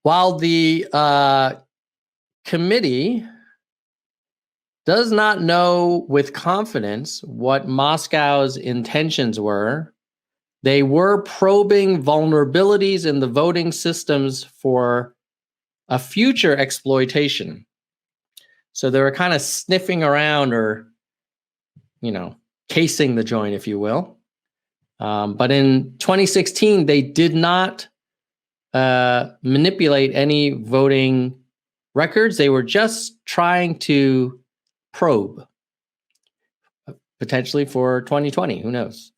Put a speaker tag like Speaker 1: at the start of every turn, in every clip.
Speaker 1: While the committee does not know with confidence what Moscow's intentions were, they were probing vulnerabilities in the voting systems for a future exploitation. So they were kind of sniffing around, or, casing the joint, if you will. But in 2016, they did not manipulate any voting records. They were just trying to probe, potentially for 2020. Who knows?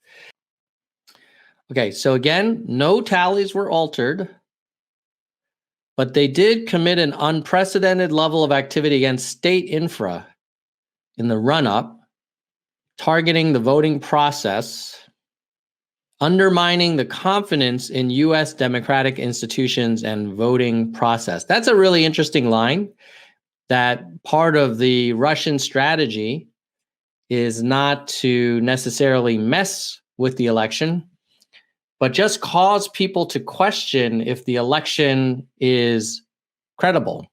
Speaker 1: Okay, so again, no tallies were altered, but they did commit an unprecedented level of activity against state infra in the run-up, targeting the voting process, undermining the confidence in U.S. democratic institutions and voting process. That's a really interesting line, that part of the Russian strategy is not to necessarily mess with the election, but just cause people to question if the election is credible.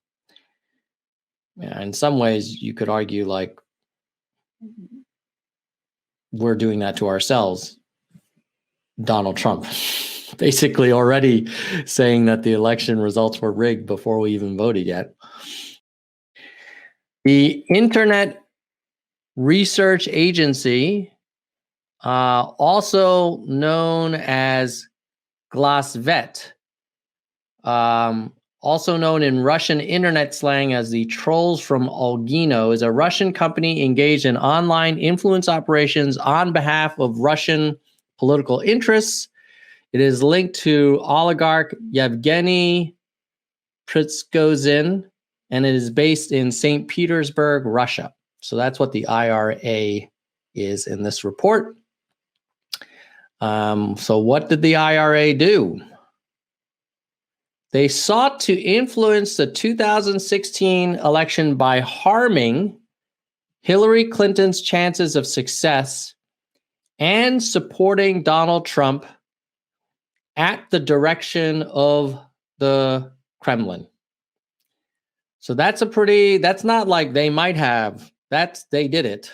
Speaker 1: Yeah, in some ways, you could argue like we're doing that to ourselves. Donald Trump basically already saying that the election results were rigged before we even voted yet. The Internet Research Agency, also known as Glasvet, also known in Russian internet slang as the Trolls from Olgino, is a Russian company engaged in online influence operations on behalf of Russian political interests. It is linked to oligarch Yevgeny Prigozhin, and it is based in St. Petersburg, Russia. So that's what the IRA is in this report. So what did the IRA do? They sought to influence the 2016 election by harming Hillary Clinton's chances of success and supporting Donald Trump at the direction of the Kremlin. So that's not like they might have, they did it.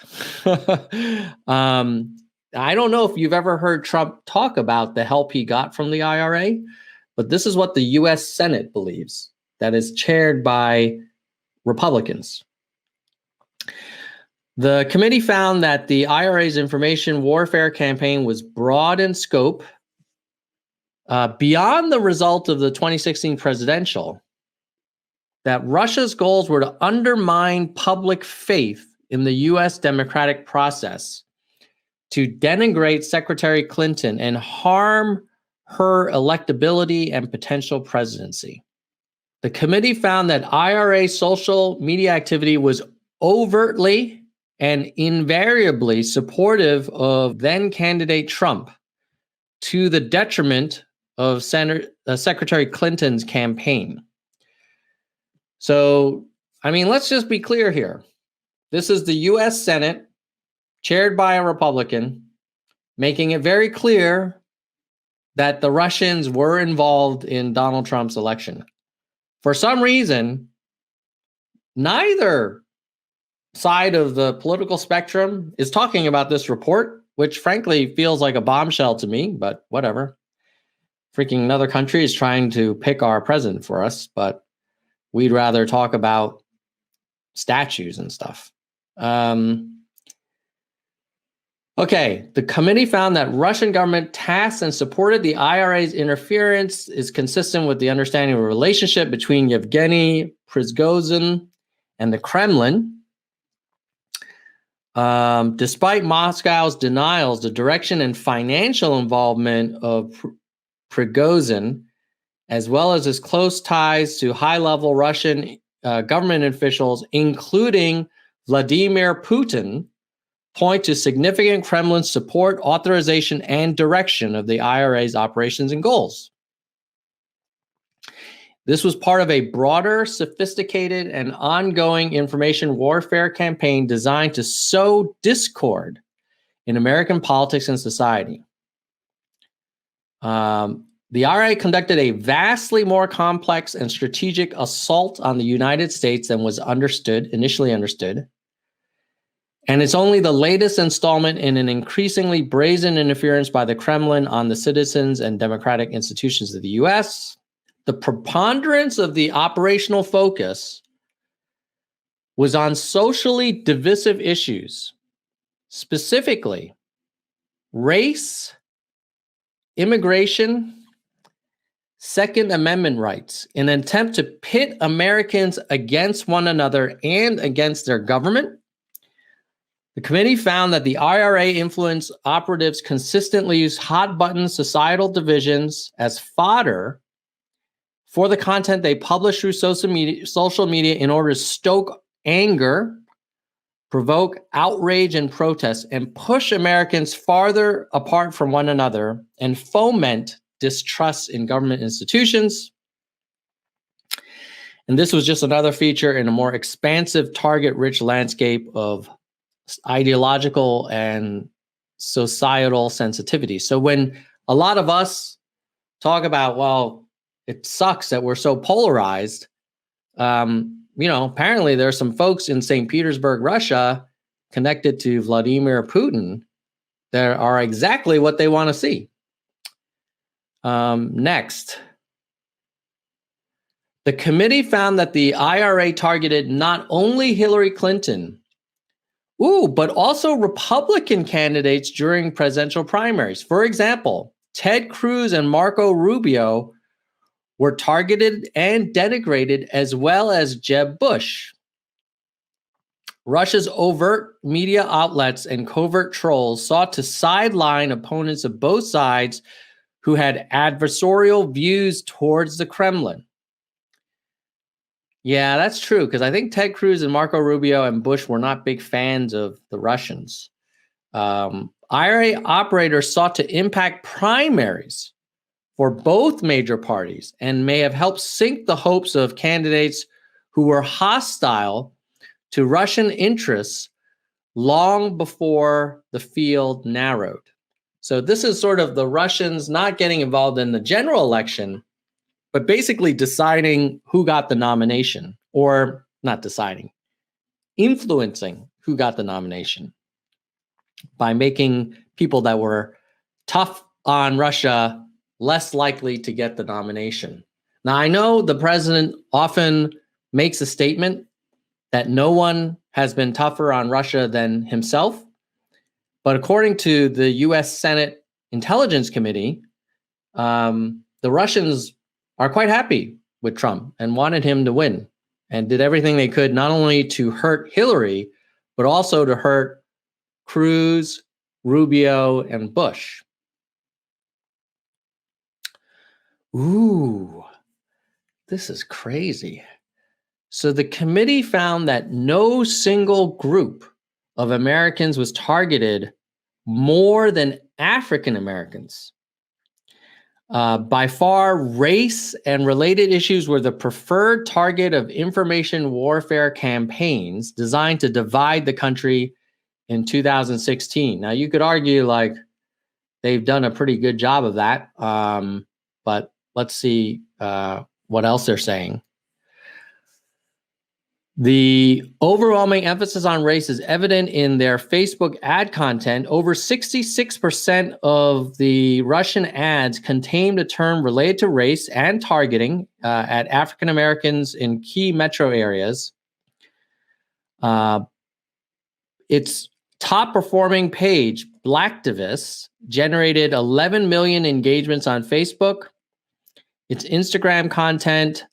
Speaker 1: I don't know if you've ever heard Trump talk about the help he got from the IRA, but this is what the US Senate believes, that is chaired by Republicans. The committee found that the IRA's information warfare campaign was broad in scope, beyond the result of the 2016 presidential, that Russia's goals were to undermine public faith in the US democratic process, to denigrate Secretary Clinton and harm her electability and potential presidency. The committee found that IRA social media activity was overtly and invariably supportive of then candidate Trump, to the detriment of Secretary Clinton's campaign. So, let's just be clear here. This is the US Senate, chaired by a Republican, making it very clear that the Russians were involved in Donald Trump's election. For some reason, neither side of the political spectrum is talking about this report, which frankly feels like a bombshell to me, but whatever. Freaking another country is trying to pick our president for us, but we'd rather talk about statues and stuff. Okay, the committee found that Russian government tasked and supported the IRA's interference is consistent with the understanding of a relationship between Yevgeny Prigozhin and the Kremlin. Despite Moscow's denials, the direction and financial involvement of Prigozhin, as well as his close ties to high-level Russian government officials, including Vladimir Putin, point to significant Kremlin support, authorization, and direction of the IRA's operations and goals. This was part of a broader, sophisticated, and ongoing information warfare campaign designed to sow discord in American politics and society. The The IRA conducted a vastly more complex and strategic assault on the United States than was initially understood. And it's only the latest installment in an increasingly brazen interference by the Kremlin on the citizens and democratic institutions of the US. The preponderance of the operational focus was on socially divisive issues, specifically race, immigration, Second Amendment rights, in an attempt to pit Americans against one another and against their government. The committee found that the IRA influenced operatives consistently use hot-button societal divisions as fodder for the content they publish through social media in order to stoke anger, provoke outrage and protest, and push Americans farther apart from one another and foment distrust in government institutions. And this was just another feature in a more expansive, target-rich landscape of ideological and societal sensitivity. So when a lot of us talk about, well, it sucks that we're so polarized, apparently there are some folks in St. Petersburg, Russia, connected to Vladimir Putin that are exactly what they want to see. Next. The committee found that the IRA targeted not only Hillary Clinton, but also Republican candidates during presidential primaries. For example, Ted Cruz and Marco Rubio were targeted and denigrated, as well as Jeb Bush. Russia's overt media outlets and covert trolls sought to sideline opponents of both sides who had adversarial views towards the Kremlin. Yeah, that's true, because I think Ted Cruz and Marco Rubio and Bush were not big fans of the Russians. IRA operators sought to impact primaries for both major parties and may have helped sink the hopes of candidates who were hostile to Russian interests long before the field narrowed. So this is sort of the Russians not getting involved in the general election, but basically deciding who got the nomination, or not deciding, influencing who got the nomination by making people that were tough on Russia less likely to get the nomination. Now, I know the president often makes a statement that no one has been tougher on Russia than himself, but according to the US Senate Intelligence Committee, the Russians are quite happy with Trump and wanted him to win and did everything they could not only to hurt Hillary, but also to hurt Cruz, Rubio, and Bush. Ooh, this is crazy. So the committee found that no single group of Americans was targeted more than African Americans. By far, race and related issues were the preferred target of information warfare campaigns designed to divide the country in 2016. Now, you could argue like they've done a pretty good job of that, but let's see what else they're saying. The overwhelming emphasis on race is evident in their Facebook ad content. Over 66% of the Russian ads contained a term related to race and targeting at African Americans in key metro areas. Its top performing page, Blacktivists, generated 11 million engagements on Facebook. Its Instagram content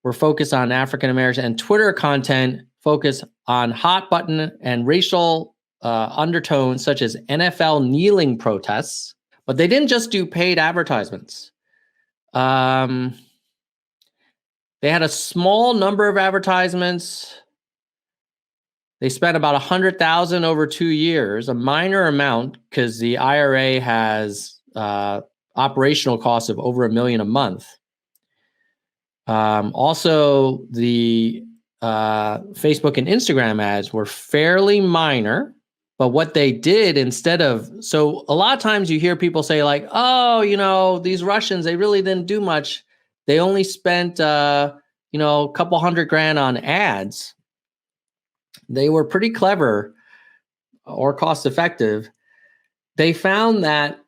Speaker 1: were focused on African Americans, and Twitter content focused on hot button and racial undertones such as NFL kneeling protests. But they didn't just do paid advertisements. They had a small number of advertisements. They spent about $100,000 over 2 years, a minor amount because the IRA has operational costs of over $1 million a month. Also, the Facebook and Instagram ads were fairly minor, But what they did instead of, so a lot of times you hear people say like, oh, you know, these Russians, they really didn't do much. They only spent, you know, a couple $100,000 on ads. They were pretty clever or cost effective. They found that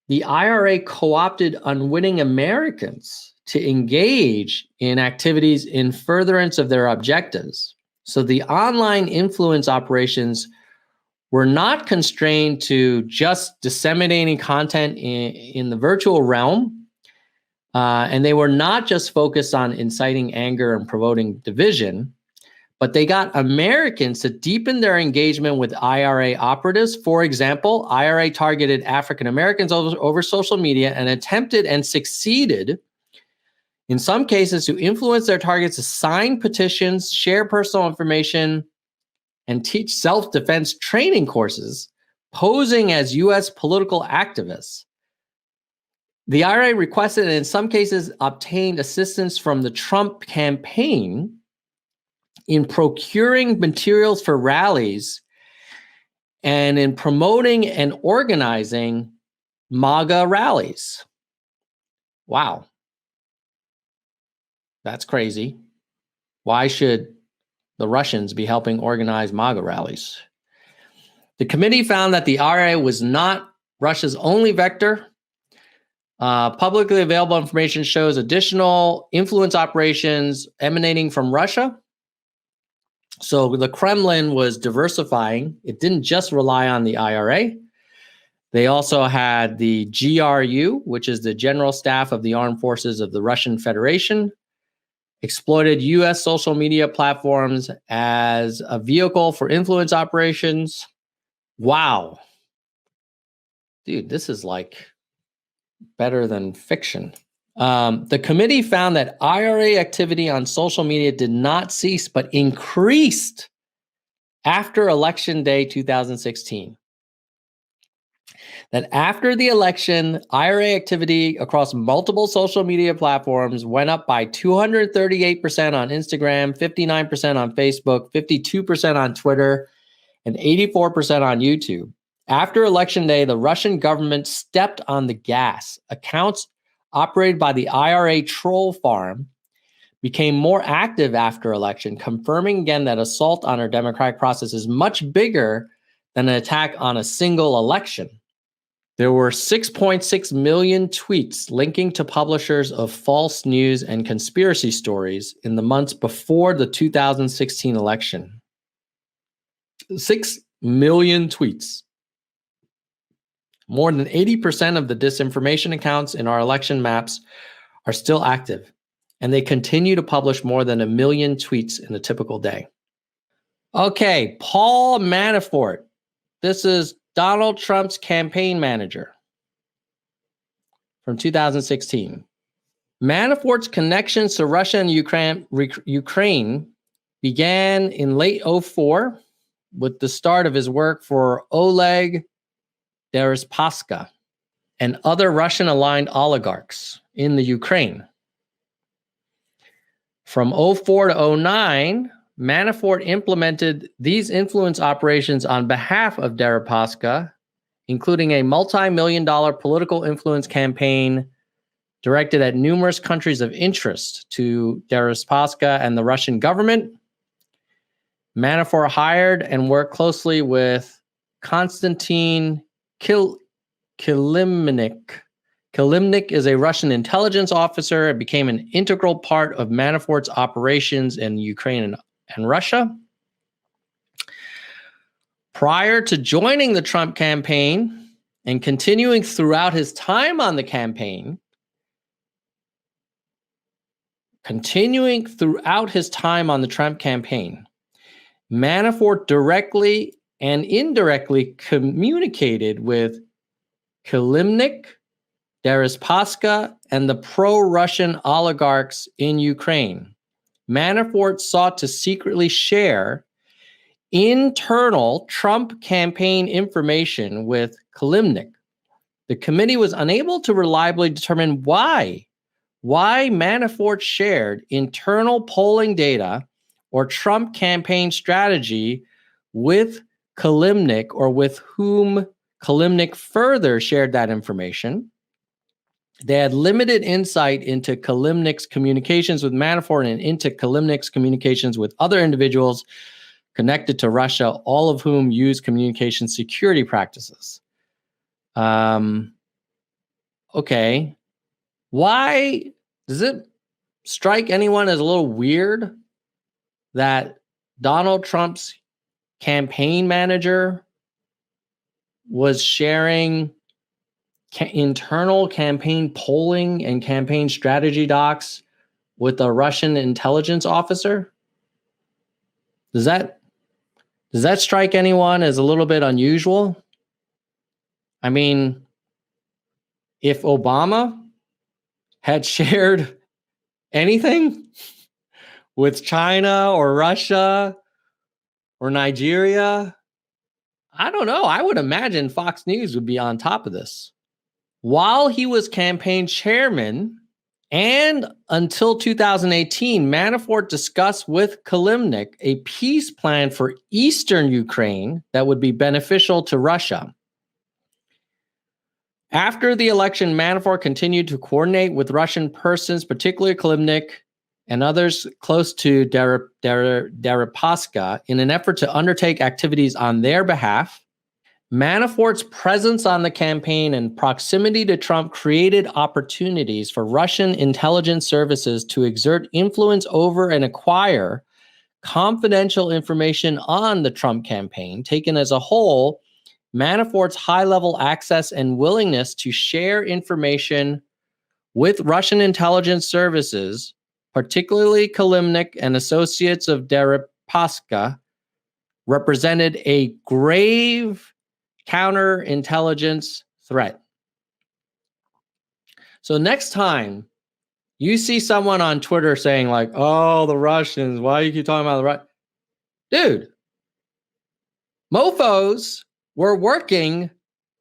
Speaker 1: the IRA co-opted unwitting Americans to engage in activities in furtherance of their objectives. So the online influence operations were not constrained to just disseminating content in the virtual realm, and they were not just focused on inciting anger and promoting division, but they got Americans to deepen their engagement with IRA operatives. For example, IRA targeted African Americans over social media and attempted and succeeded, in some cases, to influence their targets to sign petitions, share personal information, and teach self-defense training courses, posing as U.S. political activists. The IRA requested and in some cases obtained assistance from the Trump campaign in procuring materials for rallies and in promoting and organizing MAGA rallies. Wow. That's crazy. Why should the Russians be helping organize MAGA rallies? The committee found that the IRA was not Russia's only vector. Publicly available information shows additional influence operations emanating from Russia. So the Kremlin was diversifying. It didn't just rely on the IRA. They also had the GRU, which is the General Staff of the Armed Forces of the Russian Federation, exploited U.S. social media platforms as a vehicle for influence operations. Wow. Dude, this is like better than fiction. The committee found that IRA activity on social media did not cease, but increased after Election Day 2016. That after the election, IRA activity across multiple social media platforms went up by 238% on Instagram, 59% on Facebook, 52% on Twitter, and 84% on YouTube. After Election Day, the Russian government stepped on the gas. Accounts operated by the IRA troll farm became more active after election, confirming again that assault on our democratic process is much bigger than an attack on a single election. There were 6.6 million tweets linking to publishers of false news and conspiracy stories in the months before the 2016 election. 6 million tweets. More than 80% of the disinformation accounts in our election maps are still active, and they continue to publish more than 1 million tweets in a typical day. Okay, Paul Manafort. This is Donald Trump's campaign manager from 2016. Manafort's connections to Russia and Ukraine began in late 2004 with the start of his work for Oleg Deripaska and other Russian-aligned oligarchs in the Ukraine. From 2004 to 2009, Manafort implemented these influence operations on behalf of Deripaska, including a multi-million-dollar political influence campaign directed at numerous countries of interest to Deripaska and the Russian government. Manafort hired and worked closely with Konstantin Kilimnik. Kilimnik is a Russian intelligence officer and became an integral part of Manafort's operations in Ukraine and Russia. Prior to joining the Trump campaign and continuing throughout his time on the campaign, Manafort directly and indirectly communicated with Kilimnik, Deripaska, and the pro-Russian oligarchs in Ukraine. Manafort sought to secretly share internal Trump campaign information with Kilimnik. The committee was unable to reliably determine why Manafort shared internal polling data or Trump campaign strategy with Kilimnik, or with whom Kilimnik further shared that information. They had limited insight into Kilimnik's communications with Manafort and into Kilimnik's communications with other individuals connected to Russia, all of whom use communication security practices. Okay. Why does it strike anyone as a little weird that Donald Trump's campaign manager was sharing internal campaign polling and campaign strategy docs with a Russian intelligence officer? Does that strike anyone as a little bit unusual? I mean, if Obama had shared anything with China or Russia or Nigeria, I don't know. I would imagine Fox News would be on top of this. While he was campaign chairman and until 2018, Manafort discussed with Kilimnik a peace plan for eastern Ukraine that would be beneficial to Russia. After the election, Manafort continued to coordinate with Russian persons, particularly Kilimnik and others close to Deripaska, in an effort to undertake activities on their behalf. Manafort's presence on the campaign and proximity to Trump created opportunities for Russian intelligence services to exert influence over and acquire confidential information on the Trump campaign. Taken as a whole, Manafort's high-level access and willingness to share information with Russian intelligence services, particularly Kilimnik and associates of Deripaska, represented a grave counterintelligence threat. So next time you see someone on Twitter saying like, oh, the Russians, why do you keep talking about the Russians? Dude, mofos were working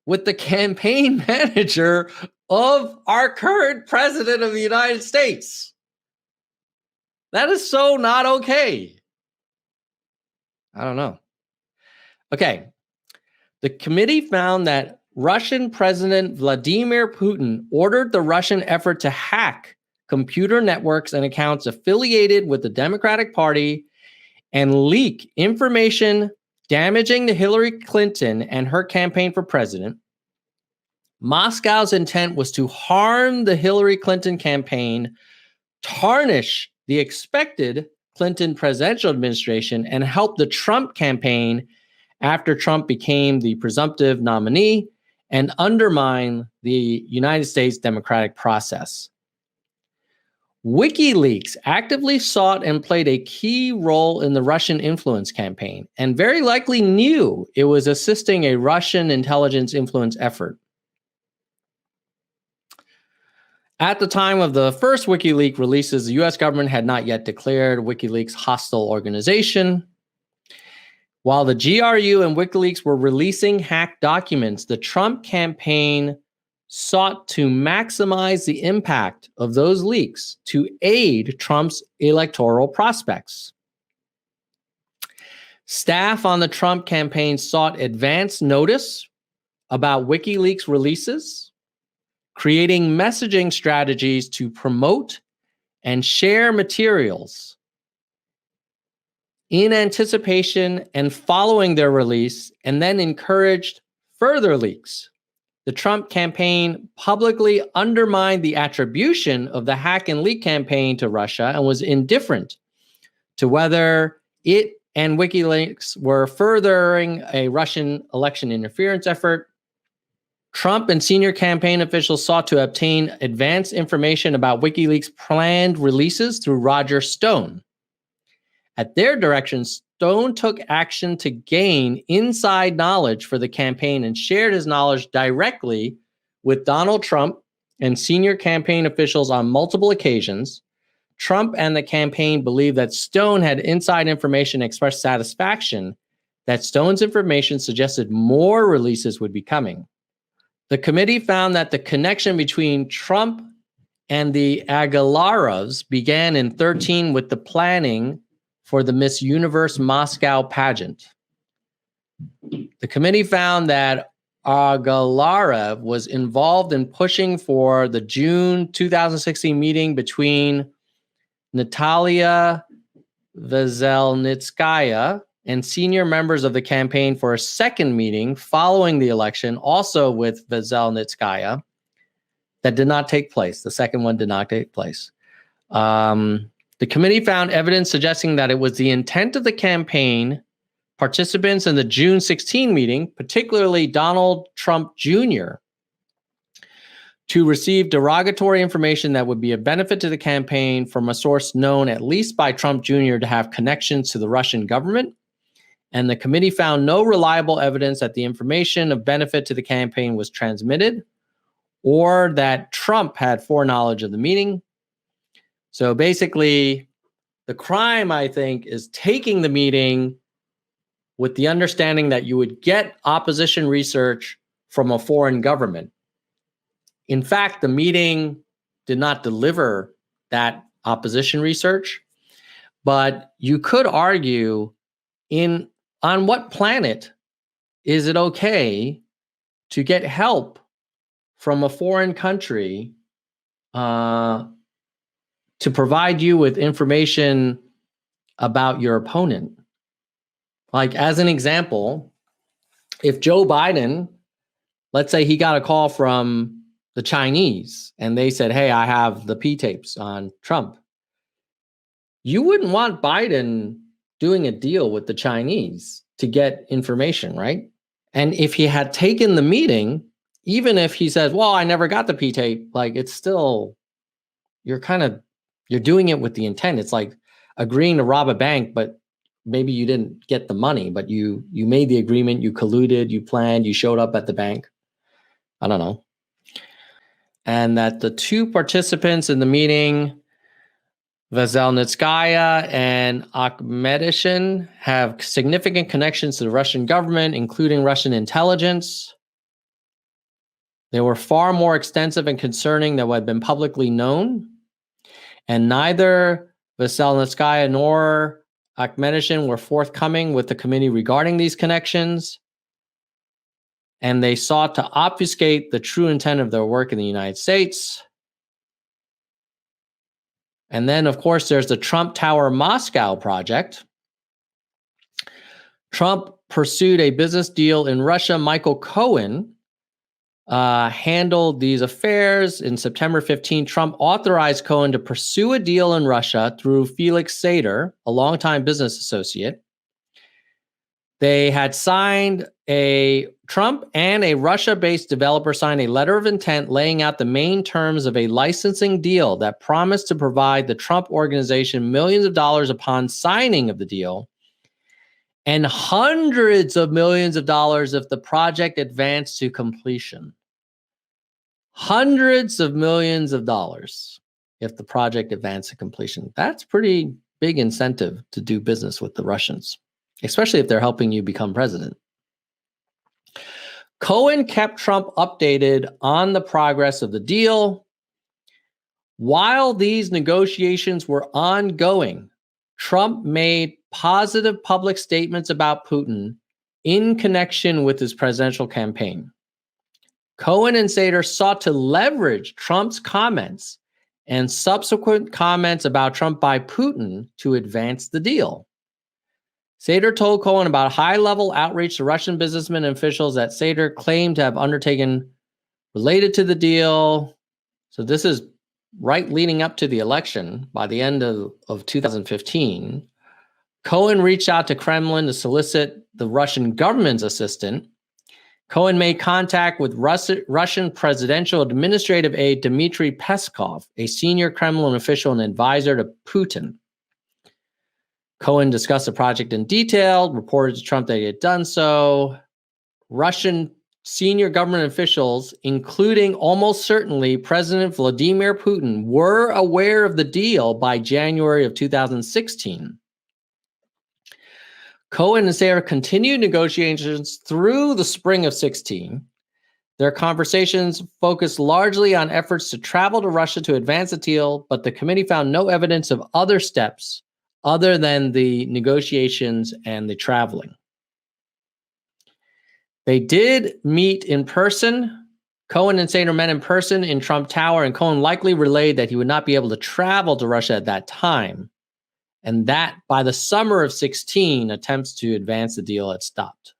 Speaker 1: with the campaign manager of our current president of the United States. That is so not okay. I don't know. Okay. The committee found that Russian President Vladimir Putin ordered the Russian effort to hack computer networks and accounts affiliated with the Democratic Party and leak information damaging to Hillary Clinton and her campaign for president. Moscow's intent was to harm the Hillary Clinton campaign, tarnish the expected Clinton presidential administration, and help the Trump campaign after Trump became the presumptive nominee, and undermine the United States democratic process. WikiLeaks actively sought and played a key role in the Russian influence campaign, and very likely knew it was assisting a Russian intelligence influence effort. At the time of the first WikiLeaks releases, the US government had not yet declared WikiLeaks hostile organization. While the GRU and WikiLeaks were releasing hacked documents, the Trump campaign sought to maximize the impact of those leaks to aid Trump's electoral prospects. Staff on the Trump campaign sought advance notice about WikiLeaks releases, creating messaging strategies to promote and share materials in anticipation and following their release, and then encouraged further leaks. The Trump campaign publicly undermined the attribution of the hack and leak campaign to Russia and was indifferent to whether it and WikiLeaks were furthering a Russian election interference effort. Trump and senior campaign officials sought to obtain advance information about WikiLeaks' planned releases through Roger Stone. At their direction, Stone took action to gain inside knowledge for the campaign and shared his knowledge directly with Donald Trump and senior campaign officials on multiple occasions. Trump and the campaign believed that Stone had inside information and expressed satisfaction that Stone's information suggested more releases would be coming. The committee found that the connection between Trump and the Agalarovs began in 2013 with the planning for the Miss Universe Moscow pageant. The committee found that Agalarev was involved in pushing for the June 2016 meeting between Natalia Veselnitskaya and senior members of the campaign for a second meeting following the election, also with Veselnitskaya, that did not take place. The second one did not take place. The committee found evidence suggesting that it was the intent of the campaign participants in the June 16 meeting, particularly Donald Trump Jr., to receive derogatory information that would be of benefit to the campaign from a source known at least by Trump Jr. to have connections to the Russian government. And the committee found no reliable evidence that the information of benefit to the campaign was transmitted or that Trump had foreknowledge of the meeting. So basically, the crime, I think, is taking the meeting with the understanding that you would get opposition research from a foreign government. In fact, the meeting did not deliver that opposition research, but you could argue on what planet is it okay to get help from a foreign country to provide you with information about your opponent? Like, as an example, if Joe Biden, let's say he got a call from the Chinese and they said, hey, I have the P tapes on Trump. You wouldn't want Biden doing a deal with the Chinese to get information, right? And if he had taken the meeting, even if he says, well, I never got the P tape, like, it's still, you're doing it with the intent. It's like agreeing to rob a bank, but maybe you didn't get the money, but you made the agreement, you colluded, you planned, you showed up at the bank. I don't know. And that the two participants in the meeting, Veselnitskaya and Akhmedishin, have significant connections to the Russian government, including Russian intelligence. They were far more extensive and concerning than what had been publicly known. And neither Veselnitskaya nor Akhmedishin were forthcoming with the committee regarding these connections. And they sought to obfuscate the true intent of their work in the United States. And then, of course, there's the Trump Tower Moscow project. Trump pursued a business deal in Russia. Michael Cohen handled these affairs. In September 15, Trump authorized Cohen to pursue a deal in Russia through Felix Sater, a longtime business associate. They had signed Trump and a Russia-based developer signed a letter of intent laying out the main terms of a licensing deal that promised to provide the Trump organization millions of dollars upon signing of the deal and hundreds of millions of dollars if the project advanced to completion. Hundreds of millions of dollars if the project advanced to completion. That's pretty big incentive to do business with the Russians, especially if they're helping you become president. Cohen kept Trump updated on the progress of the deal. While these negotiations were ongoing, Trump made positive public statements about Putin in connection with his presidential campaign. Cohen and Sater sought to leverage Trump's comments and subsequent comments about Trump by Putin to advance the deal. Sater told Cohen about high-level outreach to Russian businessmen and officials that Sater claimed to have undertaken related to the deal. So this is right leading up to the election. By the end of 2015, Cohen reached out to Kremlin to solicit the Russian government's assistance. Cohen made contact with Russian presidential administrative aide Dmitry Peskov, a senior Kremlin official and advisor to Putin. Cohen discussed the project in detail, reported to Trump that he had done so. Russian senior government officials, including almost certainly President Vladimir Putin, were aware of the deal by January of 2016. Cohen and Sater continued negotiations through the spring of 16. Their conversations focused largely on efforts to travel to Russia to advance the deal, but the committee found no evidence of other steps other than the negotiations and the traveling. They did meet in person. Cohen and Sater met in person in Trump Tower, and Cohen likely relayed that he would not be able to travel to Russia at that time, and that by the summer of 16, attempts to advance the deal had stopped.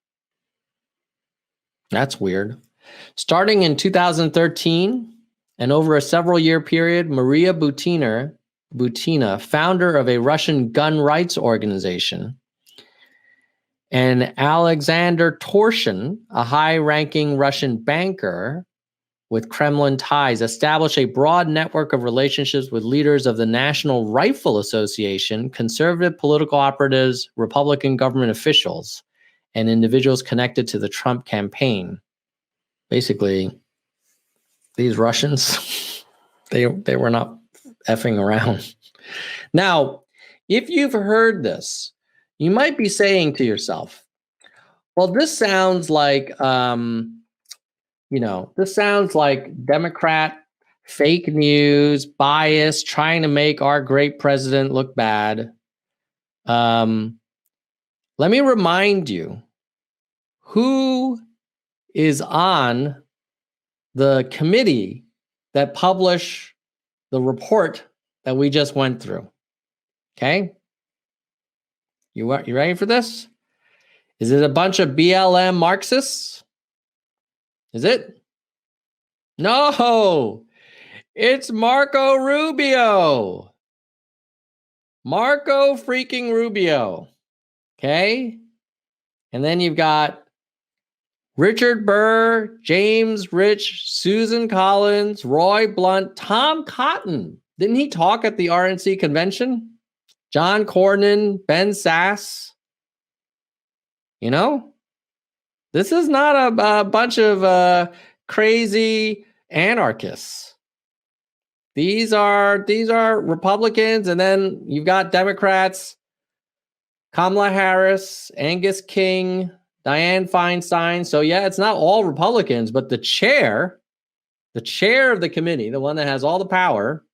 Speaker 1: That's weird. Starting in 2013 and over a several-year period, Maria Butina, founder of a Russian gun rights organization, and Alexander Torshin, a high-ranking Russian banker with Kremlin ties, established a broad network of relationships with leaders of the National Rifle Association, conservative political operatives, Republican government officials, and individuals connected to the Trump campaign. Basically, these Russians, they were not effing around. Now, if you've heard this, you might be saying to yourself, well, this sounds like, this sounds like Democrat fake news, bias, trying to make our great president look bad. Let me remind you who is on the committee that published the report that we just went through. Okay? You ready for this? Is it a bunch of BLM Marxists? Is it? No, it's Marco Rubio. Marco freaking Rubio. Okay? And then you've got Richard Burr, James Rich, Susan Collins, Roy Blunt, Tom Cotton. Didn't he talk at the RNC convention? John Cornyn, Ben Sass. This is not a bunch of crazy anarchists. These are Republicans, and then you've got Democrats, Kamala Harris, Angus King, Dianne Feinstein. So yeah, it's not all Republicans, but the chair of the committee, the one that has all the power,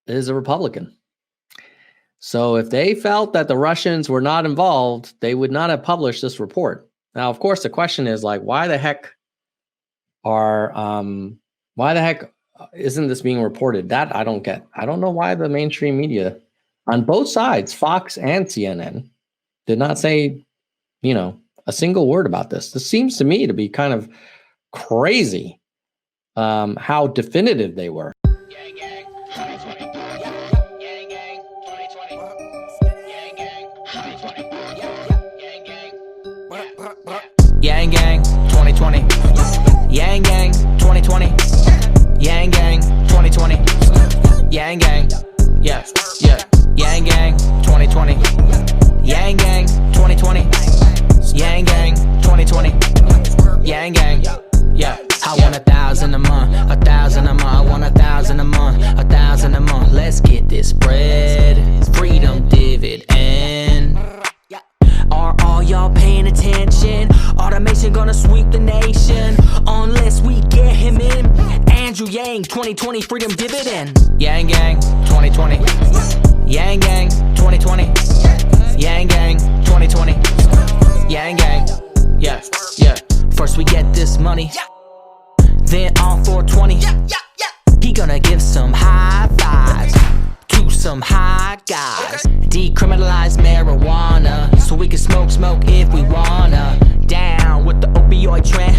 Speaker 1: is a Republican. So if they felt that the Russians were not involved, they would not have published this report. Now, of course, the question is like, why the heck isn't this being reported? That I don't get. I don't know why the mainstream media on both sides, Fox and CNN, did not say, a single word about this. This seems to me to be kind of crazy how definitive they were.
Speaker 2: Yang Gang 2020. Yang Gang 2020. Yang Gang 2020. Yang Gang. Yeah. Yang Gang 2020. Yang Gang 2020. Yang Gang 2020. Yang Gang. Yeah. I want 1,000 a month, 1,000 a month. I want 1,000 a month, 1,000 a month. Let's get this bread. Freedom dividend. Are all y'all paying attention? Automation gonna sweep the nation unless we get him in. Andrew Yang 2020 freedom dividend. Yang Gang 2020. Yang Gang 2020. Yang Gang 2020. Yang Gang. Yeah. First we get this money, then on 420. He gonna give some high fives to some high guys. Decriminalize marijuana so we can smoke if we wanna. Down with the opioid trend,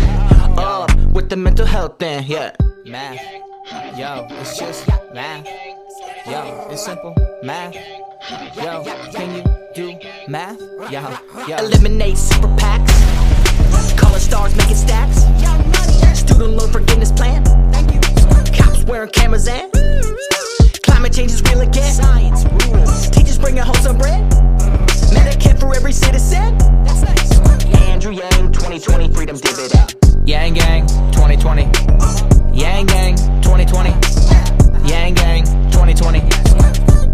Speaker 2: up with the mental health thing. Yeah, math. Yo, it's just math. Yo, it's simple math. Yo, can you do math? Yo. Eliminate super PACs, color stars making stacks. Student loan forgiveness plan. Cops wearing cameras and climate change is real again. Science rules. Teachers bringing home some bread. Medicare for every citizen. That's nice. Andrew Yang 2020 freedom dividend. Yang Gang 2020. Yang Gang 2020. Yang Gang 2020.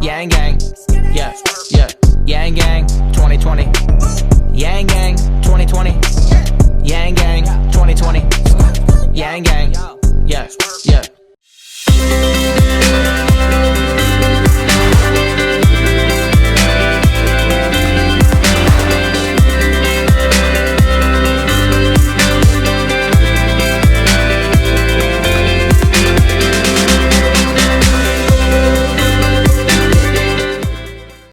Speaker 2: Yang Gang. Yeah. Yang Gang 2020. Yang Gang 2020. Yang Gang 2020. Yang Gang. Yeah.